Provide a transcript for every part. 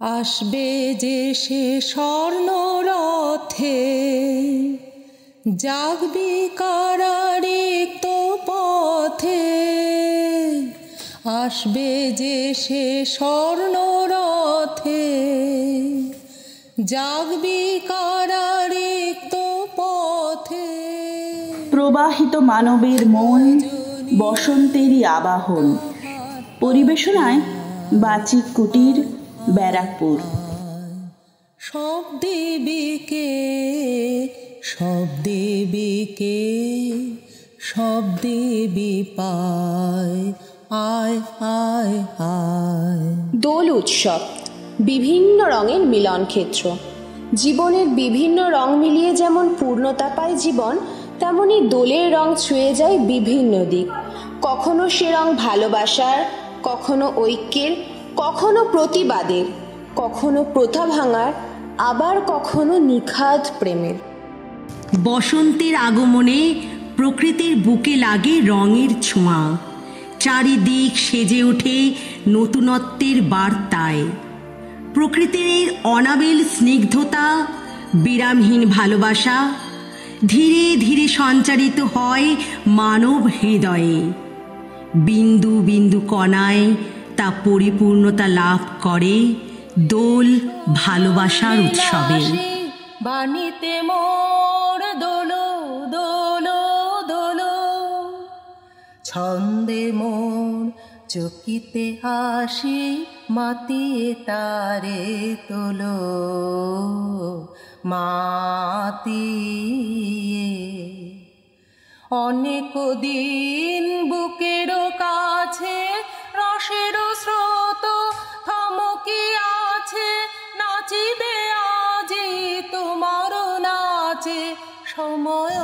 আসবে যে সে স্বর্ণ রথে, জাগবি কারারিক্ত পথে। আসবে যে সে স্বর্ণ রথে, জাগবি কারারিক্ত পথে। প্রবাহিত মানবের মন, বসন্তেরই আবাহন। পরিবেশনায় বাচিক কুটির, ব্যারাকপুর। সব দেবীকে, সব দেবীকে, সব দেবী পায়, আয় আয় আয়। দোল উৎসব বিভিন্ন রঙের মিলন ক্ষেত্র। জীবনের বিভিন্ন রং মিলিয়ে যেমন পূর্ণতা পায় জীবন, তেমনি দোলের রং ছুঁয়ে যায় বিভিন্ন দিক। কখনো সে রং ভালোবাসার, কখনো ঐক্যের, কখনো প্রতিবাদের, কখনো প্রথা ভাঙার, আবার কখনো নিখাদ প্রেমের। বসন্তের আগমনে প্রকৃতির বুকে লাগে রঙের ছোঁয়া। চারিদিক সেজে ওঠে নতুনত্বের বার্তায়। প্রকৃতির এই অনাবিল স্নিগ্ধতা, বিরামহীন ভালোবাসা ধীরে ধীরে সঞ্চারিত হয় মানব হৃদয়ে। বিন্দু বিন্দু কণায় তা পরিপূর্ণতা লাভ করে দোল ভালোবাসার উৎসবে। বাণীতে মোর দোলো দোলো দোলো, ছন্দে মোর চকিতে হাসি, মাতিয়ে তারে তোলো মাতিয়ে। অনেক দিন বুকের কাছে রসের স্রোত থমকি আছে, নাচিবে আজি তোমার নাচে সময়।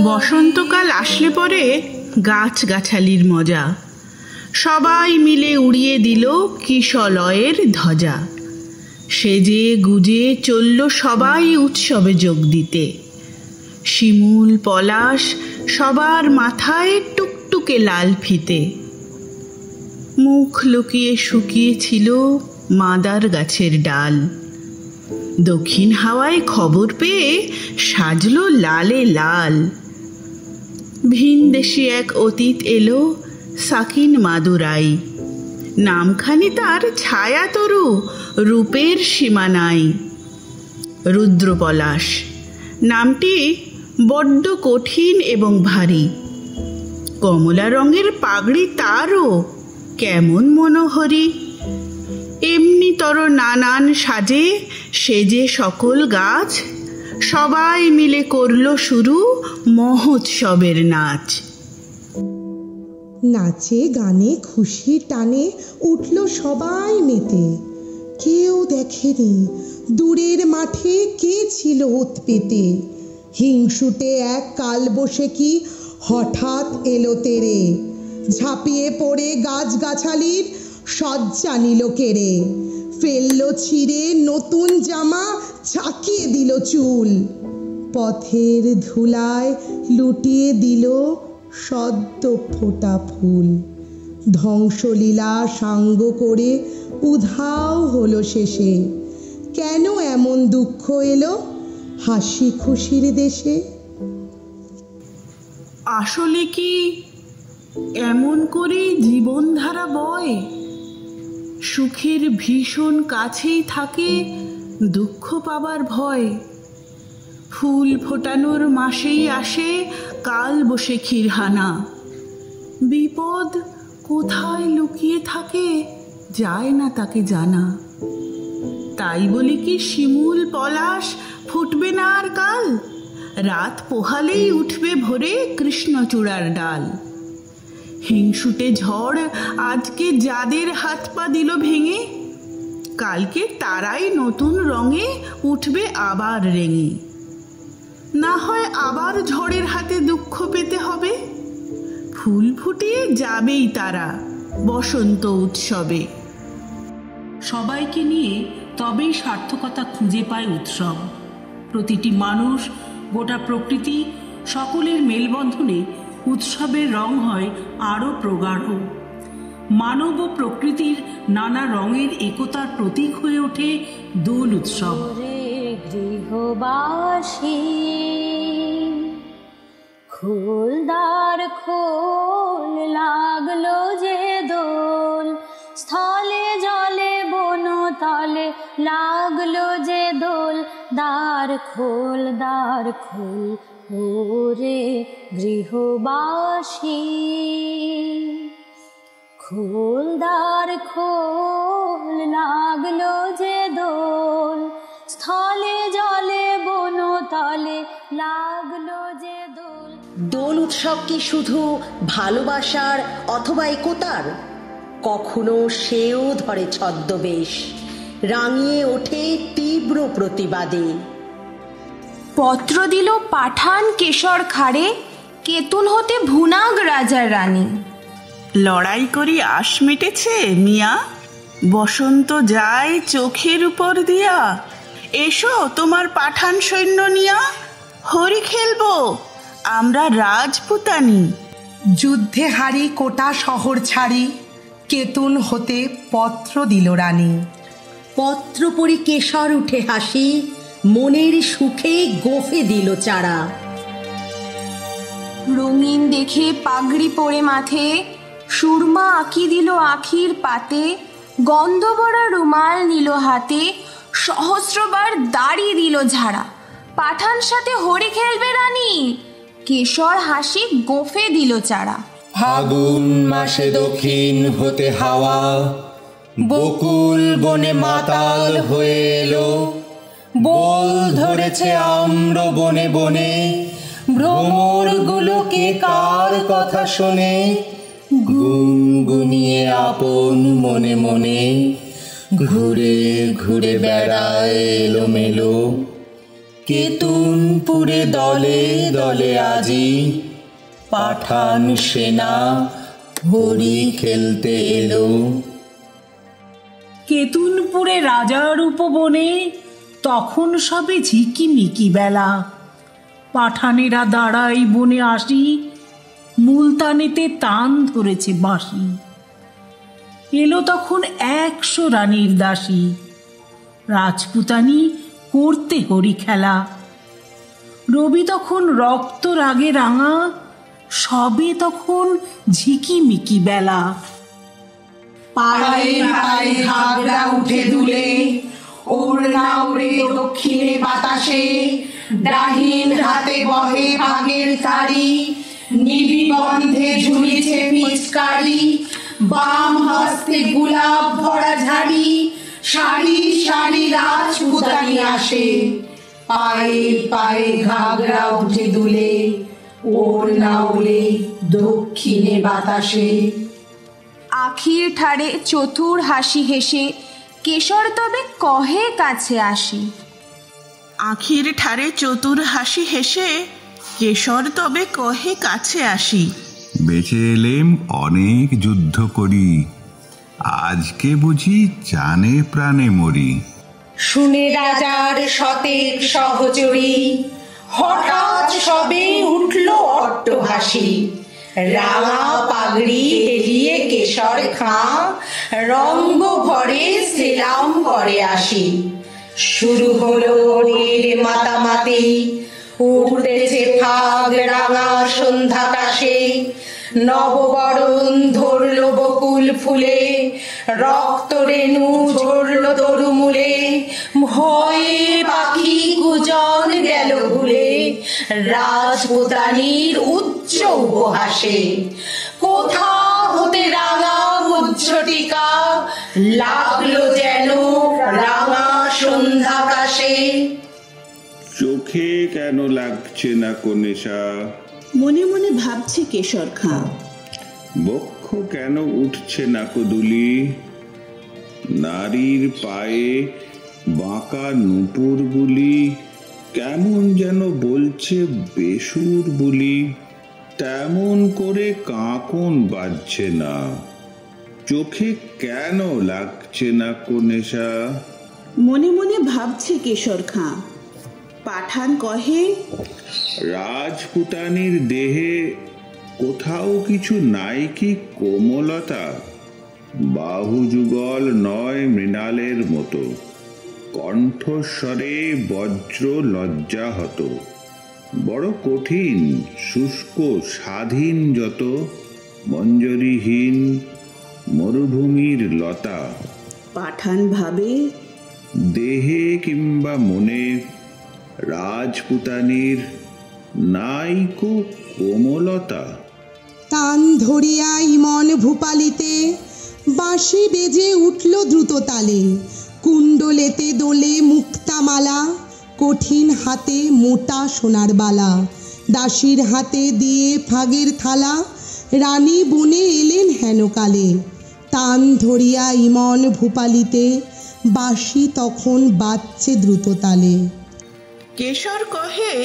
বসন্তকাল আসলে পরে গাছগাছালির মজা, সবাই মিলে উড়িয়ে দিল কিশলয়ের ধ্বজা। সেজে গুজে চলল সবাই উৎসবে যোগ দিতে। শিমুল পলাশ সবার মাথায় টুকটুকে লাল ফিতে। মুখ লুকিয়ে শুকিয়েছিল মাদার গাছের ডাল। দক্ষিণ হাওয়ায় খবর পেয়ে সাজলো লালে লাল। ভিনদেশি এক অতীত এলো সাকিন মাদুরাই। নামখানি তার ছায়া তরু, রূপের সীমা নাই। রুদ্রপলাশ নামটি বড্ড কঠিন এবং ভারী। কমলা রঙের পাগড়ি তারও কেমন মনোহরী। এমনিতর নানান সাজে সেজে সকল গাছ, সবাই মিলে করল শুরু মহোৎসবের নাচ। নাচে গানে খুশি টানে উঠল সবাই মেতে। কেউ দেখেনি দূরের মাঠে কে ছিল উৎপেতে। হিংসুটে এক কালবৈশাখী হঠাৎ এলো তেরে, ঝাঁপিয়ে পড়ে গাছগাছালির সজ্জা নিল কেড়ে। ফেললো ছিঁড়ে নতুন জামা, ঝাঁকিয়ে দিল চুল। পথের ধুলায় লুটিয়ে দিল সদ্য ফোটা ফুল। ধ্বংসলীলা সাঙ্গ করে উধাও হলো শেষে। কেন এমন দুঃখ এলো হাসি খুশির দেশে? আসলে কি এমন করে জীবনধারা বয়? সুখের ভীষণ কাছেই থাকে দুঃখ পাবার ভয়। ফুল ফোটানোর মাসেই আসে কালবৈশাখীর হানা। বিপদ কোথায় লুকিয়ে থাকে যায় না তাকে জানা। তাই বলে কি শিমুল পলাশ ফুটবে না আর কাল? রাত পোহালেই উঠবে ভোরে কৃষ্ণচূড়ার ডাল। হিংসুটে ঝড় আজকে যাদের হাত পা দিল ভেঙে, কালকে তারাই নতুন রঙে উঠবে আবার রেঙে। না হয় আবার ঝড়ের হাতে দুঃখ পেতে হবে। ফুল ফুটিয়ে যাবেই তারা বসন্ত উৎসবে। সবাইকে নিয়ে তবেই সার্থকতা খুঁজে পায় উৎসব। প্রতিটি মানুষ, গোটা প্রকৃতি, সকলের মেলবন্ধনে উৎসবের রং হয় আরও প্রগাঢ়। মানব ও প্রকৃতির নানা রঙের একতার প্রতীক হয়ে ওঠে দোল উৎসব। গৃহবাসী খোলদার খোল, লাগলো যে দোল, স্থলে জলে বন তলে লাগলো যে দোল, দ্বার খোল ওরে গৃহবাসী, খোলদার খোল, লাগলো যে দোল, স্থলে জলে বন তলে লাগলো যে দোল। দোল উৎসব কি শুধু ভালোবাসার অথবা একতার? কখনো সেও ধরে ছদ্মবেশ, রাঙিয়ে ওঠে তীব্র প্রতিবাদে। পত্র দিল পাঠান কেশর খাড়ে, কেতুন হতে ভুনাগ রাজার রানী। লড়াই করি আশ মিটেছে মিয়া, বসন্ত যায় চোখের উপর দিয়া, এসো তোমার পাঠান সৈন্য নিয়া, হরি খেলবো আমরা রাজপুতানি। যুদ্ধে হারি কোটা শহর ছাড়ি, কেতুন হতে পত্র দিল রানী। পত্র পড়ি কেশর উঠে হাসি, মনের সুখে গোফে দিল চারা। রঙিন দেখে পাগড়ি পরে মাথে, সুরমা আঁকি দিল আখির পাতে, গন্ধ ভরা রুমাল নিল হাতে, সহস্রবার দাড়ি দিল ঝাড়া। পাঠান সাথে হরি খেলবে রানী, কেশর হাসি গোফে দিল চারা। ফাগুন মাসে দক্ষিণ হতে হাওয়া, বকুল বনে মাতাল হয়ে এলো, বল ধরেছে আম্র বনে বনে, ভ্রমরগুলোকে কার কথা শোনে, গুনগুনিয়ে আপন মনে মনে, ঘুরে ঘুরে বেড়ায় এলোমেলো, কেতুনপুরে দলে দলে আজি, পাঠান সেনা হরি খেলতে এলো। কেতুনপুরে রাজার উপবনে তখন সবে ঝিকিমিকি বেলা, পাঠানেরা দাঁড়াই বনে আসি, মুলতানেতে তান ধরেছে বাঁশি। এলো তখন 100 রানীর দাসী, রাজপুতানি করতে হরি খেলা। রবি তখন রক্ত রাগে রাঙা, সবে তখন ঝিকিমিকি বেলা। পায়ে পায়ে ঘাগরা উঠে দুলে, ওড়না ওড়ে দক্ষিণে বাতাসে, ডাহিন হাতে বহে ভাগের তারি, নিবি বন্ধে ঝুলিছে পিচকারি, বাম হস্তে গোলাপ ভরা ঝাড়ি, সারি সারি রাজপুতানি আসে। পায়ে পায়ে ঘাগরা উঠে দুলে, ওড়না ওড়ে দক্ষিণে বাতাসে। আখির ঠাড়ে চতুর হাসি হেসে, কেশর তবে কহে কাছে আসি। আখির ঠারে চতুর হাসি হেসে, কেশর তবে কহে কাছে আসি। বেঁচে এলেম অনেক যুদ্ধ করি, আজকে বুঝি জানে প্রাণে মরি। শুনে রাজার শতেক সহচরী, হঠাৎ সবে উঠল অট্টহাসি। রাঙা পাগড়ি হেলিয়ে কেশর খাঁ, রঙ্গ ভরে সেলাম করে আসি। শুরু হলো হরির মাতামাতি, উঠতেছে ফাগ রাঙা সন্ধ্যাকাশে। নববরণ ধরল বকুল ফুলে, রক্ত রেণু ঝরল তরুমূলে। ভয়ে পাখি কুজন গেল ভুলে, রাজপুতানির উচ্চ উপহাসে। কোথা হতে রাঙা উজ্জ্বটিকা, লাগলো যেন রাঙা সন্ধ্যাকাশে। চোখে কেন লাগছে না কোনেশা, মনে মনে ভাবছে কেশর খাঁ। বক্ষ কেন উঠছে না কদুলি, নারীর পায়ে বাঁকা নুপুরগুলি কেমন যেন বলছে বেসুর বুলি। তেমন করে কাঁকন বাজছে না, চোখে কেন লাগছে না কোনেশা। মনে মনে ভাবছে কেশর খাঁ। পাঠান কহে, রাজপুতানির দেহে কোথাও কিছু নাই কি কোমলতা, বাহু যুগল নয় মৃণালের মতো, কণ্ঠস্বরে বজ্র লজ্জাহত। বড় কঠিন শুষ্ক স্বাধীন যত, মঞ্জরিহীন মরুভূমির লতা। পাঠান ভাবে, দেহে কিংবা মনে রাজপুতানির নাইকো কোমলতা। তান ধরিয়া ইমন ভূপালিতে বাঁশি বেজে উঠল দ্রুত তালে। কুণ্ডলেতে দোলে মুক্তামালা, কঠিন হাতে মোটা সোনার বালা। দাসীর হাতে দিয়ে ফাগের থালা, রানী বনে এলেন হেনকালে। তান ধরিয়া ইমন ভূপালিতে বাঁশি তখন বাজছে দ্রুত তালে। কেশর কহে,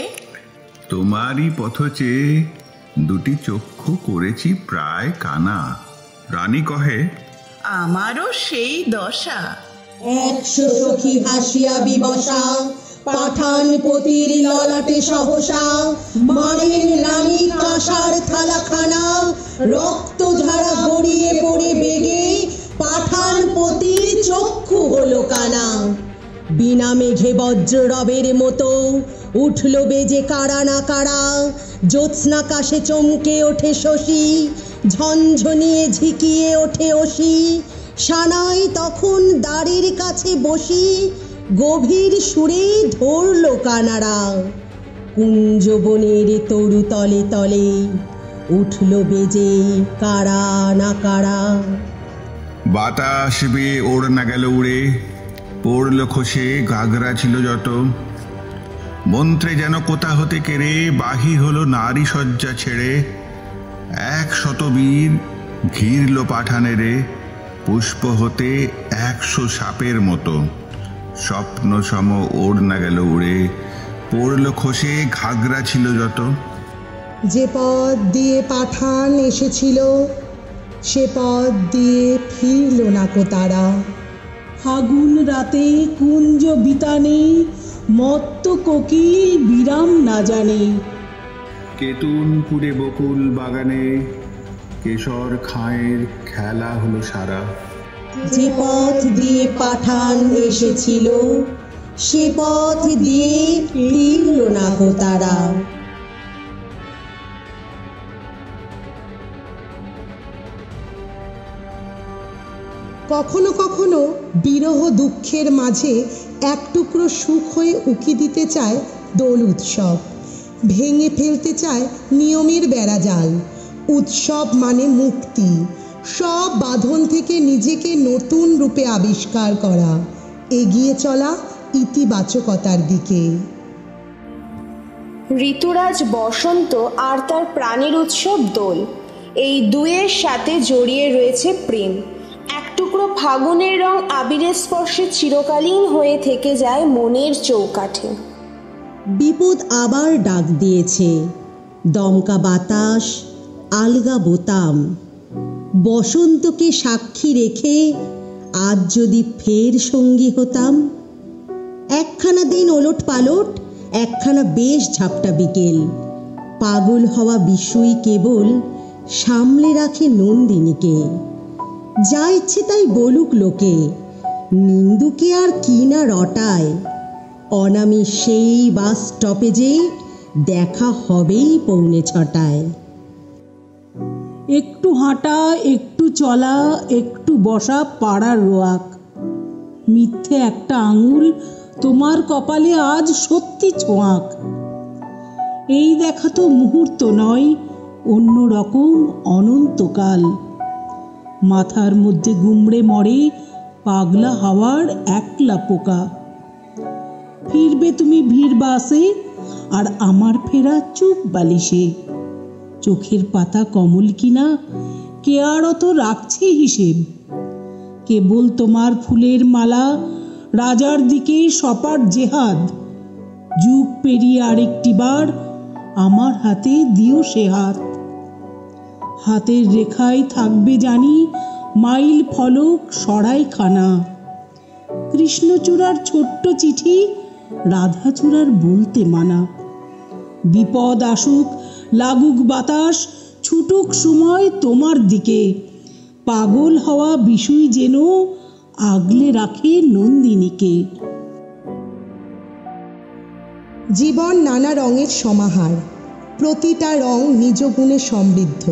তোমারই পথ চেয়ে দুটি চক্ষু করেছি প্রায় কানা। রানী কহে, আমারও সেই দশা। 100 সখী হাসিয়া বিবসা, পাঠান পতির ললাটে সহসা। মারেন রানী কাঁসার থালাখানা, রক্ত ধারা গড়িয়ে পড়ে বেগে। পাঠান পতির চক্ষু হলো কানা। বিনা মেঘে বজ্র রবের মতো উঠল বেজে কারা না কারা। জ্যোৎস্নাকাশে চমকে ওঠে শশী, ঝনঝনিয়ে ঝিকিয়ে ওঠে অসি। সানাই তখন দ্বারের কাছে বসি, গভীর সুরে ধরল কানারা। কুঞ্জবনের তরু তলে তলে উঠল বেজে কারা না কারা। বাতাস বেয়ে ওড়না গেল উড়ে, পড়ল খসে ঘাগরা ছিল যত। মন্ত্রে যেন কোথা হতে কেড়ে বাহির হলো নারী শয্যা ছেড়ে। 100 বীর ঘিরল পাঠানেরে, পুষ্প হতে 100 সাপের মতো। স্বপ্ন সম ওড়না গেল উড়ে, পড়ল খসে ঘাগরা ছিল যত। যে পথ দিয়ে পাঠান এসেছিল, সে পথ দিয়ে ফিরল না কো তারা। ফাগুন রাতে কুঞ্জ বিতানে, মত্ত কোকিল বিরাম না জানে। কেতুনপুরে বকুল বাগানে, কেশর খাঁয়ের খেলা হলো সারা। যে পথ দিয়ে পাঠান এসেছিল, সে পথ দিয়ে ফিরল না কো তারা। কখনো কখনো বিরহ দুঃখের মাঝে এক টুকরো সুখ হয়ে উকি দিতে চায় দোল উৎসব। ভেঙে ফেলতে চায় নিয়মের বেড়াজাল। উৎসব মানে মুক্তি, সব বাঁধন থেকে নিজেকে নতুন রূপে আবিষ্কার করা, এগিয়ে চলা ইতিবাচকতার দিকে। ঋতুরাজ বসন্ত আর তার প্রাণের উৎসব দোল, এই দুয়ের সাথে জড়িয়ে রয়েছে প্রেম। এক টুকরো ফাগুনের রং আবিরের স্পর্শে চিরকালীন হয়ে থেকে যায় মনের চৌকাঠে। বিপদ আবার ডাক দিয়েছে, দমকা বাতাস, আলগা বোতাম। বসন্তকে সাক্ষী রেখে আজ যদি ফের সঙ্গী হতাম। একখানা দিন ওলট পালট, একখানা বেশ ঝাপটা বিকেল। পাগল হওয়া বিশুই কেবল সামলে রাখে নন্দিনীকে। যা ইচ্ছে তাই বলুক লোকে, নিন্দুকে আর কি না রটায়। অনামি সেই বাস স্টপেজে দেখা হবেই 6:45। একটু হাঁটা, একটু চলা, একটু বসা পাড়ার রোয়াক। মিথ্যে একটা আঙুল তোমার কপালে আজ সত্যি ছোঁয়াক। এই দেখা তো মুহূর্ত নয়, অন্য রকম অনন্তকাল। মাথার মধ্যে গুমড়ে মরে পাগলা হাওয়ার একলা পোকা। ফিরবে তুমি ভিড় বাসে, আর আমার ফেরা চুপ বালিশে। চোখের পাতা কমল কিনা কে আর অত রাখছে হিসেব। কেবল তোমার ফুলের মালা, রাজার দিকে সপাট জেহাদ। যুগ পেরিয়ে আরেকটি বার আমার হাতে দিও সে হাত। হাতের রেখায় থাকবে জানি মাইল ফলক সরাইখানা। কৃষ্ণচূড়ার ছোট্ট চিঠি, রাধাচূড়ার বলতে মানা। বিপদ আসুক, লাগুক বাতাস, ছুটুক সময় তোমার দিকে। পাগল হওয়া বিষুই যেন আগলে রাখে নন্দিনীকে। জীবন নানা রঙের সমাহার, প্রতিটা রং নিজ গুণে সমৃদ্ধ।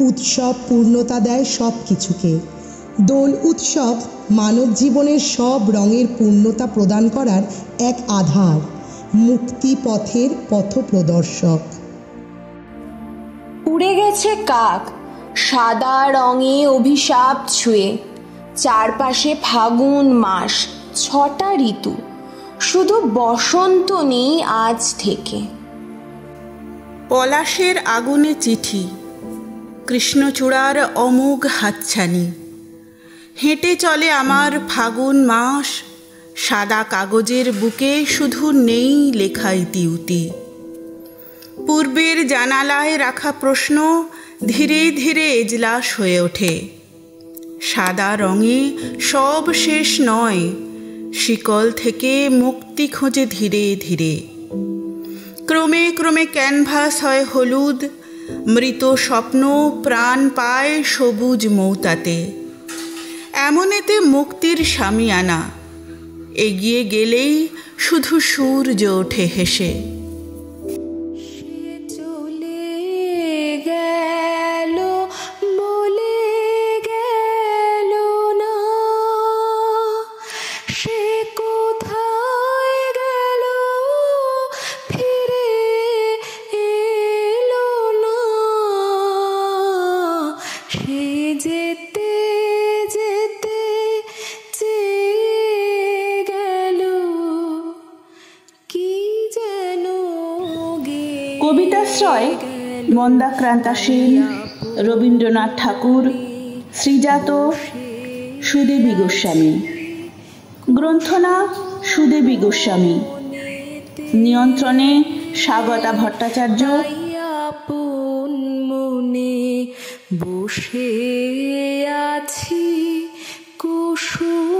উৎসব পূর্ণতা দেয় সব কিছুকে। দোল উৎসব মানব জীবনের সব রঙের পূর্ণতা প্রদান করার এক আধার, মুক্তি পথের পথপ্রদর্শক। উড়ে গেছে কাক সাদা রঙে অভিশাপ ছুঁয়ে, চারপাশে ফাগুন মাস, 6টা ঋতু, শুধু বসন্ত নেই আজ থেকে। পলাশের আগুনে চিঠি, কৃষ্ণচূড়ার অমোঘ হাতছানি, হেঁটে চলে আমার ফাগুন মাস, সাদা কাগজের বুকে শুধু নেই লেখা ইতিউতি। পূর্বের জানালায় রাখা প্রশ্ন ধীরে ধীরে এজলাস হয়ে ওঠে। সাদা রঙে সব শেষ নয়, শিকল থেকে মুক্তি খোঁজে ধীরে ধীরে। ক্রমে ক্রমে ক্যানভাস হয় হলুদ, মৃত স্বপ্ন প্রাণ পায় সবুজ মৌতাতে। এমনেতে মুক্তির শামিয়ানা, এগিয়ে গেলেই শুধু সূর্য ওঠে হেসে। কবিতাশ্রয় মন্দাক্রান্তা সেন, রবীন্দ্রনাথ ঠাকুর, শ্রীজাত, সুদেবী গোস্বামী। গ্রন্থনা সুদেবী গোস্বামী। নিয়ন্ত্রণে স্বাগতা ভট্টাচার্য। আপন মনে বসে আছি কুসুম